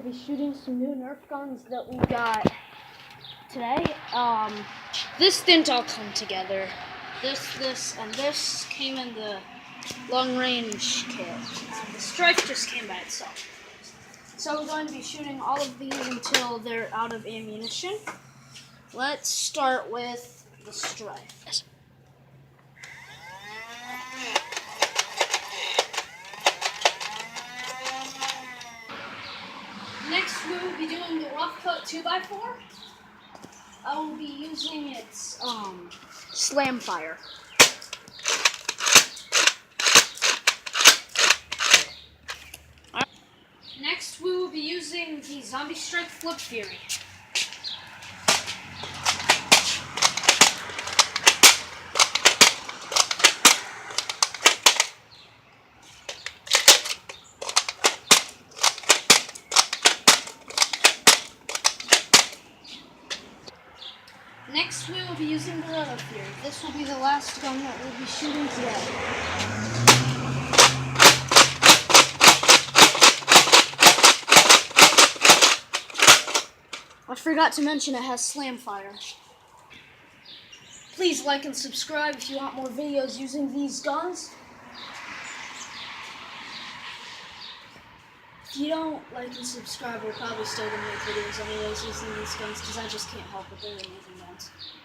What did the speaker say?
Be shooting some new Nerf guns that we got today. This didn't all come together. This, and this came in the long-range kit. And the strike just came by itself. So we're going to be shooting all of these until they're out of ammunition. Let's start with the strike. Next, we will be doing the rough cut 2x4. I will be using its slam fire. Next, we will be using the Zombie Strike Flip Fury. Next, we will be using the Roto Fury. This will be the last gun that we'll be shooting today. I forgot to mention it has slam fire. Please like and subscribe if you want more videos using these guns. If you don't like and subscribe, we're probably still going to make videos anyways using these guns because I just can't help it. They're amazing guns.